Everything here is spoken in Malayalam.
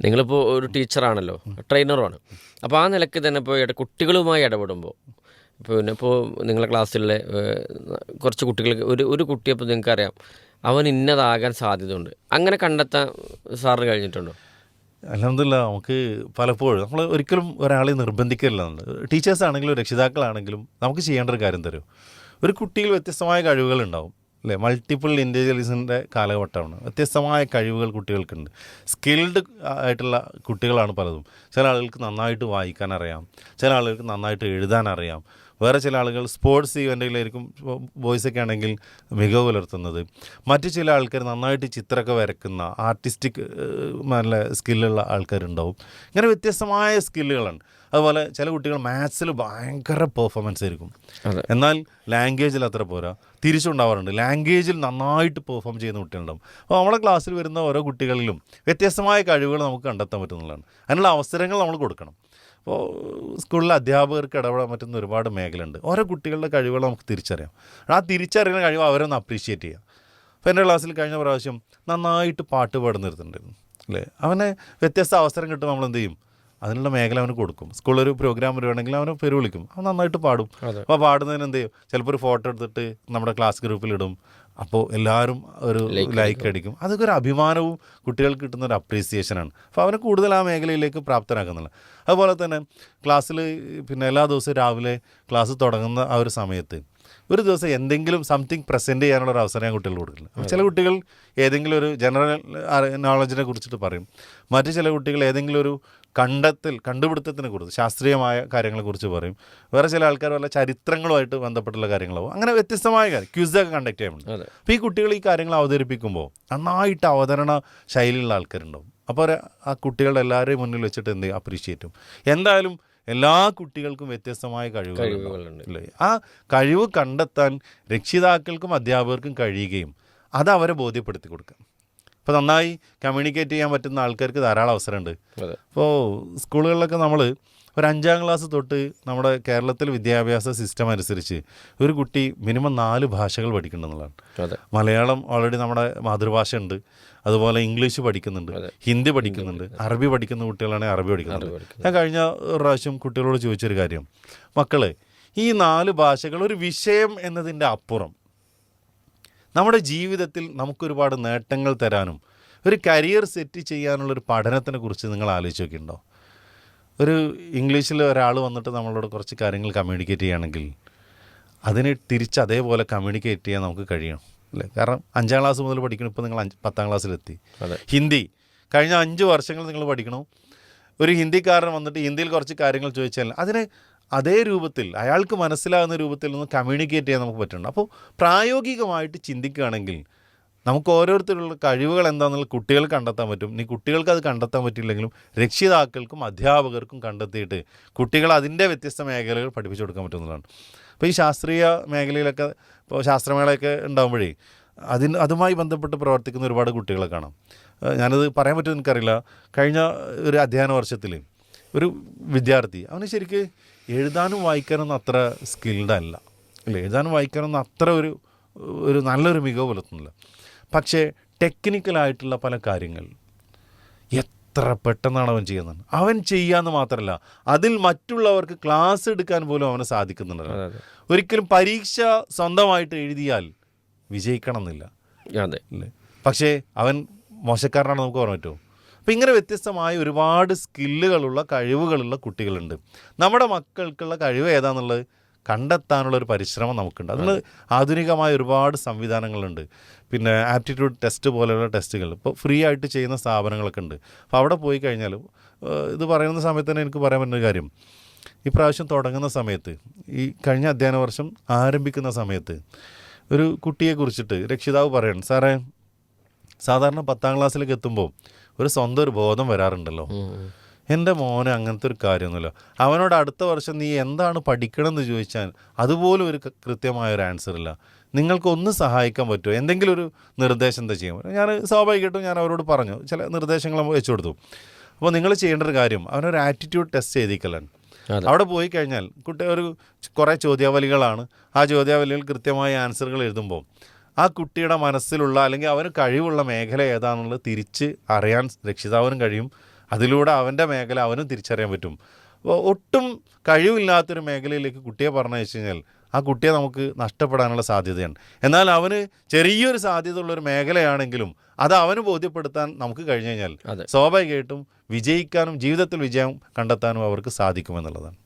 നിങ്ങളിപ്പോൾ ഒരു ടീച്ചറാണല്ലോ, ട്രെയിനറുമാണ്. അപ്പോൾ ആ നിലയ്ക്ക് തന്നെ ഇപ്പോൾ കുട്ടികളുമായി ഇടപെടുമ്പോൾ പിന്നെ ഇപ്പോൾ നിങ്ങളുടെ ക്ലാസ്സിലെ കുറച്ച് കുട്ടികൾക്ക് ഒരു കുട്ടിയെ ഇപ്പോൾ നിങ്ങൾക്കറിയാം അവൻ ഇന്നതാകാൻ സാധ്യതയുണ്ട്, അങ്ങനെ കണ്ടെത്താൻ സാറിന് കഴിഞ്ഞിട്ടുണ്ടോ? അൽഹംദുലില്ലാ നമുക്ക് പലപ്പോഴും നമ്മൾ ഒരിക്കലും ഒരാളെ നിർബന്ധിക്കില്ല. ടീച്ചേഴ്സ് ആണെങ്കിലും രക്ഷിതാക്കളാണെങ്കിലും നമുക്ക് ചെയ്യേണ്ട ഒരു കാര്യം തരും. ഒരു കുട്ടിയിൽ വ്യത്യസ്തമായ കഴിവുകളുണ്ടാവും അല്ലേ? മൾട്ടിപ്പിൾ ഇൻ്റലിജൻസിൻ്റെ കാലഘട്ടമാണ്. വ്യത്യസ്തമായ കഴിവുകൾ കുട്ടികൾക്കുണ്ട്. സ്കിൽഡ് ആയിട്ടുള്ള കുട്ടികളാണ് പലതും. ചില ആളുകൾക്ക് നന്നായിട്ട് വായിക്കാൻ അറിയാം, ചില ആളുകൾക്ക് നന്നായിട്ട് എഴുതാൻ അറിയാം, വേറെ ചില ആളുകൾ സ്പോർട്സ് ഈവൻറ്റുകളായിരിക്കും ബോയ്സൊക്കെ ആണെങ്കിൽ മികവ് പുലർത്തുന്നത്. മറ്റു ചില ആൾക്കാർ നന്നായിട്ട് ചിത്രമൊക്കെ വരയ്ക്കുന്ന ആർട്ടിസ്റ്റിക് നല്ല സ്കില്ലുള്ള ആൾക്കാരുണ്ടാവും. ഇങ്ങനെ വ്യത്യസ്തമായ സ്കില്ലുകളാണ്. അതുപോലെ ചില കുട്ടികൾ മാത്സിൽ ഭയങ്കര പെർഫോമൻസ് ആയിരിക്കും, എന്നാൽ ലാംഗ്വേജിൽ അത്ര പോരാ. തിരിച്ചുണ്ടാവാറുണ്ട്, ലാംഗ്വേജിൽ നന്നായിട്ട് പെർഫോം ചെയ്യുന്ന കുട്ടികളുണ്ടാവും. അപ്പോൾ നമ്മളെ ക്ലാസ്സിൽ വരുന്ന ഓരോ കുട്ടികളിലും വ്യത്യസ്തമായ കഴിവുകൾ നമുക്ക് കണ്ടെത്താൻ പറ്റുന്നതാണ്. അതിനുള്ള അവസരങ്ങൾ നമ്മൾ കൊടുക്കണം. അപ്പോൾ സ്കൂളിലെ അധ്യാപകർക്ക് ഇടപെടാൻ പറ്റുന്ന ഒരുപാട് മേഖലയുണ്ട്. ഓരോ കുട്ടികളുടെ കഴിവുകൾ നമുക്ക് തിരിച്ചറിയാം. ആ തിരിച്ചറിയുന്ന കഴിവ് അവരൊന്ന് അപ്രീഷിയേറ്റ് ചെയ്യുക. അപ്പോൾ എൻ്റെ ക്ലാസ്സിൽ കഴിഞ്ഞ പ്രാവശ്യം നന്നായിട്ട് പാട്ട് പാടുന്ന ഒരുത്തുണ്ടായിരുന്നു അല്ലേ? അവനെ വ്യത്യസ്ത അവസരം കിട്ടുമ്പോൾ നമ്മൾ എന്ത് ചെയ്യും? അതിനുള്ള മേഖല അവന് കൊടുക്കും. സ്കൂളിലൊരു പ്രോഗ്രാം വരുവാണെങ്കിൽ അവനെ പേര് വിളിക്കും, അവൻ നന്നായിട്ട് പാടും. അപ്പോൾ പാടുന്നതിന് എന്ത് ചെയ്യും? ചിലപ്പോൾ ഒരു ഫോട്ടോ എടുത്തിട്ട് നമ്മുടെ ക്ലാസ് ഗ്രൂപ്പിലിടും. അപ്പോൾ എല്ലാവരും ഒരു ലൈക്ക് അടിക്കും. അതൊക്കെ ഒരു അഭിമാനവും കുട്ടികൾക്ക് കിട്ടുന്ന ഒരു അപ്രീസിയേഷനാണ്. അപ്പോൾ അവനെ കൂടുതൽ ആ മേഖലയിലേക്ക് പ്രാപ്തനാക്കുന്നില്ല. അതുപോലെ തന്നെ ക്ലാസ്സിൽ പിന്നെ എല്ലാ ദിവസവും രാവിലെ ക്ലാസ് തുടങ്ങുന്ന ആ ഒരു സമയത്ത് ഒരു ദിവസം എന്തെങ്കിലും സംതിങ് പ്രസൻറ്റ് ചെയ്യാനുള്ള ഒരു അവസരം ഞാൻ കുട്ടികൾ കൊടുക്കില്ല. ചില കുട്ടികൾ ഏതെങ്കിലും ഒരു ജനറൽ നോളജിനെ കുറിച്ചിട്ട് പറയും, മറ്റു ചില കുട്ടികൾ ഏതെങ്കിലും ഒരു കണ്ടുപിടുത്തത്തിനെ കുറിച്ച് ശാസ്ത്രീയമായ കാര്യങ്ങളെക്കുറിച്ച് പറയും. വേറെ ചില ആൾക്കാർ വല്ല ചരിത്രങ്ങളുമായിട്ട് ബന്ധപ്പെട്ടുള്ള കാര്യങ്ങളാവും. അങ്ങനെ വ്യത്യസ്തമായ കാര്യം ക്വിസൊക്കെ കണ്ടക്ട് ചെയ്യാറുണ്ട്. അപ്പോൾ ഈ കുട്ടികൾ ഈ കാര്യങ്ങൾ അവതരിപ്പിക്കുമ്പോൾ നന്നായിട്ട് അവതരണ ശൈലിയുള്ള ആൾക്കാരുണ്ടാവും. അപ്പോൾ ആ കുട്ടികളുടെ എല്ലാവരെയും മുന്നിൽ വെച്ചിട്ട് എന്ത് അപ്രീഷിയേറ്റും. എന്തായാലും എല്ലാ കുട്ടികൾക്കും വ്യത്യസ്തമായ കഴിവുകളുണ്ട് അല്ലേ? ആ കഴിവ് കണ്ടെത്താൻ രക്ഷിതാക്കൾക്കും അധ്യാപകർക്കും കഴിയുകയും അത് അവരെ ബോധ്യപ്പെടുത്തി കൊടുക്കാം. ഇപ്പോൾ നന്നായി കമ്മ്യൂണിക്കേറ്റ് ചെയ്യാൻ പറ്റുന്ന ആൾക്കാർക്ക് ധാരാളം അവസരമുണ്ട്. ഇപ്പോൾ സ്കൂളുകളിലൊക്കെ നമ്മൾ ഒരു 5ാം ക്ലാസ് തൊട്ട് നമ്മുടെ കേരളത്തിൽ വിദ്യാഭ്യാസ സിസ്റ്റം അനുസരിച്ച് ഒരു കുട്ടി മിനിമം 4 ഭാഷകൾ പഠിക്കുന്നുള്ളതാണ്. മലയാളം ഓൾറെഡി നമ്മുടെ മാതൃഭാഷ ഉണ്ട്, അതുപോലെ ഇംഗ്ലീഷ് പഠിക്കുന്നുണ്ട്, ഹിന്ദി പഠിക്കുന്നുണ്ട്, അറബി പഠിക്കുന്ന കുട്ടികളാണെങ്കിൽ അറബി പഠിക്കുന്നുണ്ട്. ഞാൻ കഴിഞ്ഞ പ്രാവശ്യം കുട്ടികളോട് ചോദിച്ചൊരു കാര്യം, മക്കളെ ഈ 4 ഭാഷകൾ ഒരു വിഷയം എന്നതിൻ്റെ അപ്പുറം നമ്മുടെ ജീവിതത്തിൽ നമുക്കൊരുപാട് നേട്ടങ്ങൾ തരാനും ഒരു കരിയർ സെറ്റ് ചെയ്യാനുള്ളൊരു പഠനത്തിനെ കുറിച്ച് നിങ്ങൾ ആലോചിച്ച് നോക്കിയിട്ടുണ്ടോ? ഒരു ഇംഗ്ലീഷിൽ ഒരാൾ വന്നിട്ട് നമ്മളോട് കുറച്ച് കാര്യങ്ങൾ കമ്മ്യൂണിക്കേറ്റ് ചെയ്യുകയാണെങ്കിൽ അതിനെ തിരിച്ച് അതേപോലെ കമ്മ്യൂണിക്കേറ്റ് ചെയ്യാൻ നമുക്ക് കഴിയണം അല്ലേ? കാരണം 5ാം ക്ലാസ് മുതൽ പഠിക്കണം, ഇപ്പോൾ നിങ്ങൾ 10ാം ക്ലാസ്സിലെത്തി. ഹിന്ദി കഴിഞ്ഞ 5 വർഷങ്ങൾ നിങ്ങൾ പഠിക്കണം. ഒരു ഹിന്ദിക്കാരൻ വന്നിട്ട് ഹിന്ദിയിൽ കുറച്ച് കാര്യങ്ങൾ ചോദിച്ചാൽ അതിനെ അതേ രൂപത്തിൽ അയാൾക്ക് മനസ്സിലാകുന്ന രൂപത്തിൽ നിന്ന് കമ്മ്യൂണിക്കേറ്റ് ചെയ്യാൻ നമുക്ക് പറ്റുന്നുണ്ട്. അപ്പോൾ പ്രായോഗികമായിട്ട് ചിന്തിക്കുകയാണെങ്കിൽ നമുക്ക് ഓരോരുത്തരുള്ള കഴിവുകൾ എന്താണെന്നുള്ള കുട്ടികൾ കണ്ടെത്താൻ പറ്റും. ഇനി കുട്ടികൾക്ക് അത് കണ്ടെത്താൻ പറ്റില്ലെങ്കിലും രക്ഷിതാക്കൾക്കും അധ്യാപകർക്കും കണ്ടെത്തിയിട്ട് കുട്ടികൾ അതിൻ്റെ വ്യത്യസ്ത മേഖലകൾ പഠിപ്പിച്ചു കൊടുക്കാൻ പറ്റുന്നതാണ്. അപ്പോൾ ഈ ശാസ്ത്രീയ മേഖലയിലൊക്കെ ഇപ്പോൾ ശാസ്ത്രമേളയൊക്കെ ഉണ്ടാകുമ്പോഴേ അതുമായി ബന്ധപ്പെട്ട് പ്രവർത്തിക്കുന്ന ഒരുപാട് കുട്ടികളെ കാണാം. ഞാനത് പറയാൻ പറ്റുമെന്ന് എനിക്കറിയില്ല. കഴിഞ്ഞ ഒരു അധ്യയന വർഷത്തിൽ ഒരു വിദ്യാർത്ഥി അവന് ശരിക്ക് എഴുതാനും വായിക്കാനൊന്നും അത്ര സ്കിൽഡ് അല്ല അല്ലേ? എഴുതാനും വായിക്കാനൊന്നും അത്ര ഒരു നല്ലൊരു മികവ് പുലർത്തുന്നില്ല. പക്ഷേ ടെക്നിക്കലായിട്ടുള്ള പല കാര്യങ്ങൾ എത്ര പെട്ടെന്നാണ് അവൻ ചെയ്യുന്നത്. അവൻ ചെയ്യാമെന്ന് മാത്രമല്ല, അതിൽ മറ്റുള്ളവർക്ക് ക്ലാസ് എടുക്കാൻ പോലും അവന് സാധിക്കുന്നുണ്ടല്ലോ. ഒരിക്കലും പരീക്ഷ സ്വന്തമായിട്ട് എഴുതിയാൽ വിജയിക്കണം എന്നില്ല അല്ലേ? പക്ഷേ അവൻ മോശക്കാരനാണെന്ന് നമുക്ക് പറയാൻ പറ്റുമോ? അപ്പോൾ ഇങ്ങനെ വ്യത്യസ്തമായ ഒരുപാട് സ്കില്ലുകളുള്ള കഴിവുകളുള്ള കുട്ടികളുണ്ട്. നമ്മുടെ മക്കൾക്കുള്ള കഴിവ് ഏതാണെന്നുള്ളത് കണ്ടെത്താനുള്ളൊരു പരിശ്രമം നമുക്കുണ്ട്. അതിൽ ആധുനികമായ ഒരുപാട് സംവിധാനങ്ങളുണ്ട്. പിന്നെ ആപ്റ്റിറ്റ്യൂഡ് ടെസ്റ്റ് പോലെയുള്ള ടെസ്റ്റുകൾ ഇപ്പോൾ ഫ്രീ ആയിട്ട് ചെയ്യുന്ന സ്ഥാപനങ്ങളൊക്കെ ഉണ്ട്. അപ്പോൾ അവിടെ പോയി കഴിഞ്ഞാൽ ഇത് പറയുന്ന സമയത്ത് തന്നെ എനിക്ക് പറയാൻ പറ്റുന്ന കാര്യം, ഈ പ്രാവശ്യം തുടങ്ങുന്ന സമയത്ത് ഈ കഴിഞ്ഞ അധ്യയന വർഷം ആരംഭിക്കുന്ന സമയത്ത് ഒരു കുട്ടിയെക്കുറിച്ചിട്ട് രക്ഷിതാവ് പറയണം, സാറേ സാധാരണ 10ാം ക്ലാസ്സിലേക്ക് എത്തുമ്പോൾ ഒരു സ്വന്തം ഒരു ബോധം വരാറുണ്ടല്ലോ, എൻ്റെ മോന് അങ്ങനത്തെ ഒരു കാര്യമൊന്നുമില്ല. അവനോട് അടുത്ത വർഷം നീ എന്താണ് പഠിക്കണം എന്ന് ചോദിച്ചാൽ അതുപോലും ഒരു കൃത്യമായൊരു ആൻസർ ഇല്ല. നിങ്ങൾക്കൊന്ന് സഹായിക്കാൻ പറ്റുമോ? എന്തെങ്കിലും ഒരു നിർദ്ദേശം എന്താ ചെയ്യാൻ പറ്റും? ഞാൻ സ്വാഭാവികമായിട്ടും ഞാൻ അവരോട് പറഞ്ഞു, ചില നിർദ്ദേശങ്ങൾ വെച്ചു കൊടുത്തു. അപ്പോൾ നിങ്ങൾ ചെയ്യേണ്ട ഒരു കാര്യം, അവനൊരു ആറ്റിറ്റ്യൂഡ് ടെസ്റ്റ് ചെയ്തിക്കലാണ്. അവിടെ പോയി കഴിഞ്ഞാൽ കുട്ടി കുറേ ചോദ്യാവലികളാണ്. ആ ചോദ്യാവലികൾ കൃത്യമായ ആൻസറുകൾ എഴുതുമ്പോൾ ആ കുട്ടിയുടെ മനസ്സിലുള്ള അല്ലെങ്കിൽ അവന് കഴിവുള്ള മേഖല ഏതാണെന്നുള്ളത് തിരിച്ച് അറിയാൻ രക്ഷിതാവിനും കഴിയും, അതിലൂടെ അവൻ്റെ മേഖല അവനും തിരിച്ചറിയാൻ പറ്റും. ഒട്ടും കഴിവില്ലാത്തൊരു മേഖലയിലേക്ക് കുട്ടിയെ പറഞ്ഞയച്ചു കഴിഞ്ഞാൽ ആ കുട്ടിയെ നമുക്ക് നഷ്ടപ്പെടാനുള്ള സാധ്യതയാണ്. എന്നാൽ അവന് ചെറിയൊരു സാധ്യതയുള്ളൊരു മേഖലയാണെങ്കിലും അത് അവന് ബോധ്യപ്പെടുത്താൻ നമുക്ക് കഴിഞ്ഞു കഴിഞ്ഞാൽ സ്വാഭാവികമായിട്ടും വിജയിക്കാനും ജീവിതത്തിൽ വിജയം കണ്ടെത്താനും അവർക്ക് സാധിക്കുമെന്നുള്ളതാണ്.